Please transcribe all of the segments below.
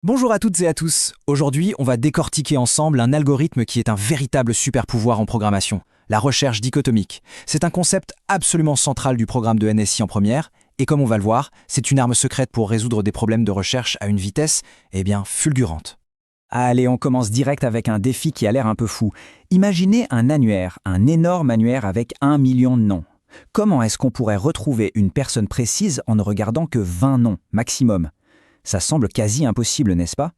Bonjour à toutes et à tous. Aujourd'hui, on va décortiquer ensemble un algorithme qui est un véritable super pouvoir en programmation, la recherche dichotomique. C'est un concept absolument central du programme de NSI en première, et comme on va le voir, c'est une arme secrète pour résoudre des problèmes de recherche à une vitesse, fulgurante. Allez, on commence direct avec un défi qui a l'air un peu fou. Imaginez un annuaire, un énorme annuaire avec 1 million de noms. Comment est-ce qu'on pourrait retrouver une personne précise en ne regardant que 20 noms, maximum ? Ça semble quasi impossible, n'est-ce pas ?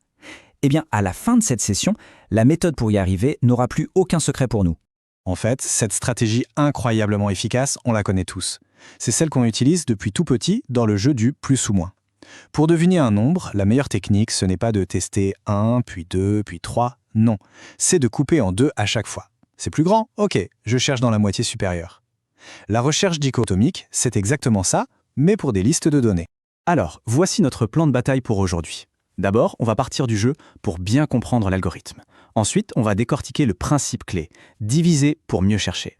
Eh bien, à la fin de cette session, la méthode pour y arriver n'aura plus aucun secret pour nous. En fait, cette stratégie incroyablement efficace, on la connaît tous. C'est celle qu'on utilise depuis tout petit dans le jeu du plus ou moins. Pour deviner un nombre, la meilleure technique, ce n'est pas de tester 1, puis 2, puis 3, non. C'est de couper en 2 à chaque fois. C'est plus grand ? Ok, je cherche dans la moitié supérieure. La recherche dichotomique, c'est exactement ça, mais pour des listes de données. Alors, voici notre plan de bataille pour aujourd'hui. D'abord, on va partir du jeu pour bien comprendre l'algorithme. Ensuite, on va décortiquer le principe clé, diviser pour mieux chercher.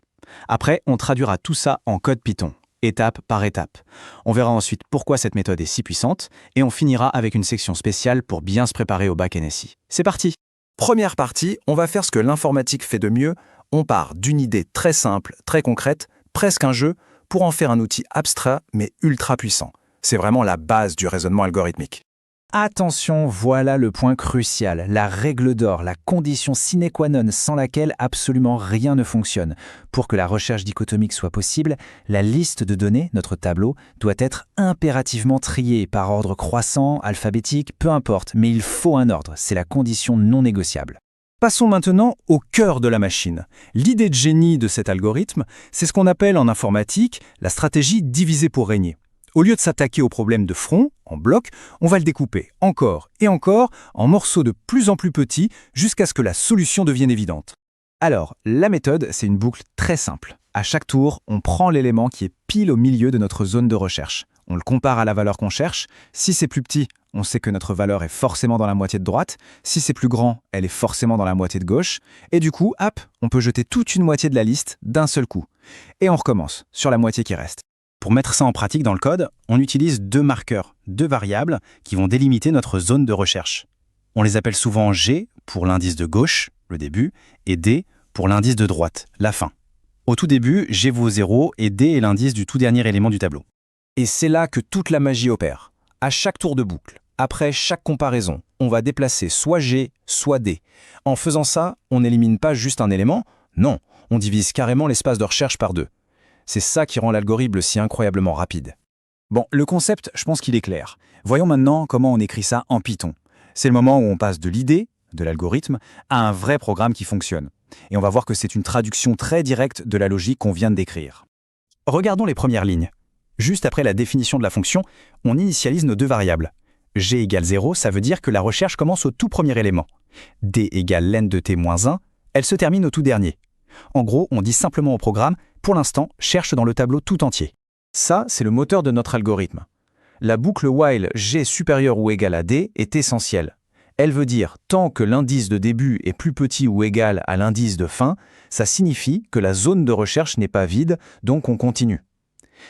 Après, on traduira tout ça en code Python, étape par étape. On verra ensuite pourquoi cette méthode est si puissante, et on finira avec une section spéciale pour bien se préparer au bac NSI. C'est parti! Première partie, on va faire ce que l'informatique fait de mieux. On part d'une idée très simple, très concrète, presque un jeu, pour en faire un outil abstrait mais ultra puissant. C'est vraiment la base du raisonnement algorithmique. Attention, voilà le point crucial, la règle d'or, la condition sine qua non sans laquelle absolument rien ne fonctionne. Pour que la recherche dichotomique soit possible, la liste de données, notre tableau, doit être impérativement triée par ordre croissant, alphabétique, peu importe, mais il faut un ordre, c'est la condition non négociable. Passons maintenant au cœur de la machine. L'idée de génie de cet algorithme, c'est ce qu'on appelle en informatique la stratégie diviser pour régner. Au lieu de s'attaquer au problème de front, en bloc, on va le découper encore et encore en morceaux de plus en plus petits jusqu'à ce que la solution devienne évidente. Alors, la méthode, c'est une boucle très simple. À chaque tour, on prend l'élément qui est pile au milieu de notre zone de recherche. On le compare à la valeur qu'on cherche. Si c'est plus petit, on sait que notre valeur est forcément dans la moitié de droite. Si c'est plus grand, elle est forcément dans la moitié de gauche. Et du coup, hop, on peut jeter toute une moitié de la liste d'un seul coup. Et on recommence sur la moitié qui reste. Pour mettre ça en pratique dans le code, on utilise deux marqueurs, deux variables qui vont délimiter notre zone de recherche. On les appelle souvent G pour l'indice de gauche, le début, et D pour l'indice de droite, la fin. Au tout début, G vaut 0 et D est l'indice du tout dernier élément du tableau. Et c'est là que toute la magie opère. À chaque tour de boucle, après chaque comparaison, on va déplacer soit G, soit D. En faisant ça, on n'élimine pas juste un élément, non, on divise carrément l'espace de recherche par deux. C'est ça qui rend l'algorithme si incroyablement rapide. Bon, le concept, je pense qu'il est clair. Voyons maintenant comment on écrit ça en Python. C'est le moment où on passe de l'idée, de l'algorithme, à un vrai programme qui fonctionne. Et on va voir que c'est une traduction très directe de la logique qu'on vient de décrire. Regardons les premières lignes. Juste après la définition de la fonction, on initialise nos deux variables. G égale 0, ça veut dire que la recherche commence au tout premier élément. D égale len de t moins 1, elle se termine au tout dernier. En gros, on dit simplement au programme, pour l'instant, cherche dans le tableau tout entier. Ça, c'est le moteur de notre algorithme. La boucle while G supérieur ou égal à D est essentielle. Elle veut dire tant que l'indice de début est plus petit ou égal à l'indice de fin, ça signifie que la zone de recherche n'est pas vide, donc on continue.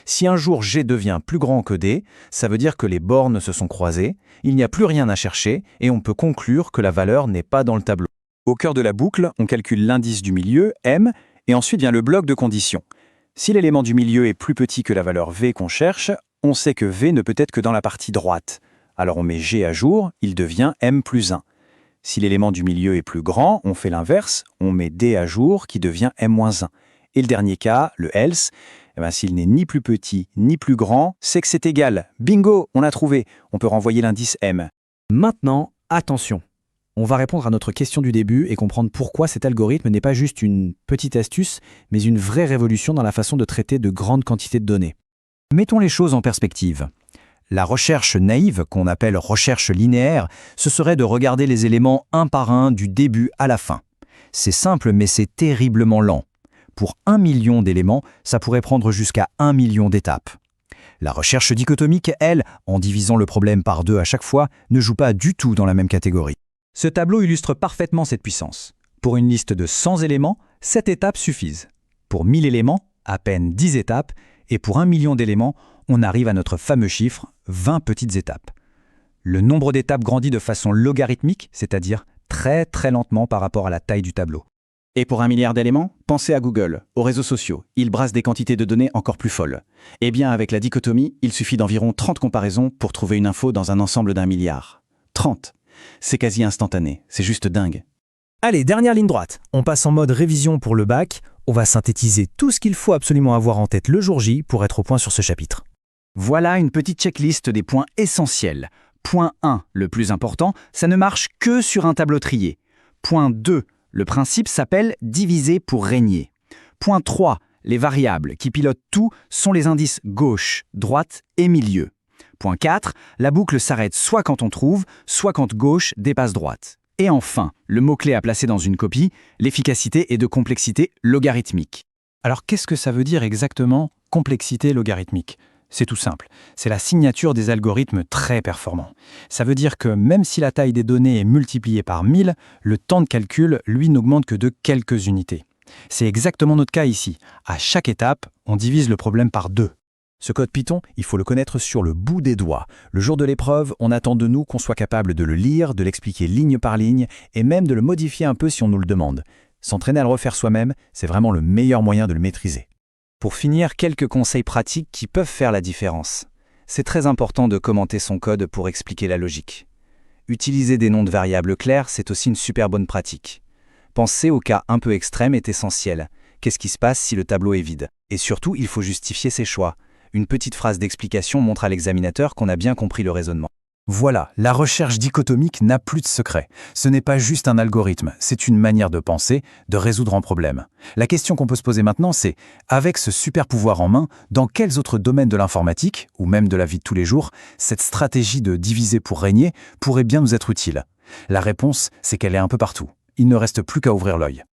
Si un jour G devient plus grand que D, ça veut dire que les bornes se sont croisées, il n'y a plus rien à chercher et on peut conclure que la valeur n'est pas dans le tableau. Au cœur de la boucle, on calcule l'indice du milieu, M, et ensuite vient le bloc de conditions. Si l'élément du milieu est plus petit que la valeur V qu'on cherche, on sait que V ne peut être que dans la partie droite. Alors on met G à jour, il devient M plus 1. Si l'élément du milieu est plus grand, on fait l'inverse, on met D à jour qui devient M moins 1. Et le dernier cas, le else, s'il n'est ni plus petit ni plus grand, c'est que c'est égal. Bingo, on a trouvé. On peut renvoyer l'indice M. Maintenant, attention. On va répondre à notre question du début et comprendre pourquoi cet algorithme n'est pas juste une petite astuce, mais une vraie révolution dans la façon de traiter de grandes quantités de données. Mettons les choses en perspective. La recherche naïve, qu'on appelle recherche linéaire, ce serait de regarder les éléments un par un du début à la fin. C'est simple, mais c'est terriblement lent. Pour 1 million d'éléments, ça pourrait prendre jusqu'à 1 million d'étapes. La recherche dichotomique, elle, en divisant le problème par 2 à chaque fois, ne joue pas du tout dans la même catégorie. Ce tableau illustre parfaitement cette puissance. Pour une liste de 100 éléments, 7 étapes suffisent. Pour 1000 éléments, à peine 10 étapes. Et pour 1 million d'éléments, on arrive à notre fameux chiffre, 20 petites étapes. Le nombre d'étapes grandit de façon logarithmique, c'est-à-dire très très lentement par rapport à la taille du tableau. Et pour 1 milliard d'éléments, pensez à Google, aux réseaux sociaux. Ils brassent des quantités de données encore plus folles. Eh bien, avec la dichotomie, il suffit d'environ 30 comparaisons pour trouver une info dans un ensemble d'1 milliard. 30. C'est quasi instantané. C'est juste dingue. Allez, dernière ligne droite. On passe en mode révision pour le bac. On va synthétiser tout ce qu'il faut absolument avoir en tête le jour J pour être au point sur ce chapitre. Voilà une petite checklist des points essentiels. Point 1, le plus important, ça ne marche que sur un tableau trié. Point 2, le principe s'appelle diviser pour régner. Point 3, les variables qui pilotent tout sont les indices gauche, droite et milieu. Point 4, la boucle s'arrête soit quand on trouve, soit quand gauche dépasse droite. Et enfin, le mot-clé à placer dans une copie, l'efficacité est de complexité logarithmique. Alors qu'est-ce que ça veut dire exactement complexité logarithmique ? C'est tout simple, c'est la signature des algorithmes très performants. Ça veut dire que même si la taille des données est multipliée par 1000, le temps de calcul, lui, n'augmente que de quelques unités. C'est exactement notre cas ici. À chaque étape, on divise le problème par 2. Ce code Python, il faut le connaître sur le bout des doigts. Le jour de l'épreuve, on attend de nous qu'on soit capable de le lire, de l'expliquer ligne par ligne, et même de le modifier un peu si on nous le demande. S'entraîner à le refaire soi-même, c'est vraiment le meilleur moyen de le maîtriser. Pour finir, quelques conseils pratiques qui peuvent faire la différence. C'est très important de commenter son code pour expliquer la logique. Utiliser des noms de variables clairs, c'est aussi une super bonne pratique. Penser au cas un peu extrême est essentiel. Qu'est-ce qui se passe si le tableau est vide? Et surtout, il faut justifier ses choix. Une petite phrase d'explication montre à l'examinateur qu'on a bien compris le raisonnement. Voilà, la recherche dichotomique n'a plus de secret. Ce n'est pas juste un algorithme, c'est une manière de penser, de résoudre un problème. La question qu'on peut se poser maintenant, c'est, avec ce super pouvoir en main, dans quels autres domaines de l'informatique, ou même de la vie de tous les jours, cette stratégie de diviser pour régner pourrait bien nous être utile? La réponse, c'est qu'elle est un peu partout. Il ne reste plus qu'à ouvrir l'œil.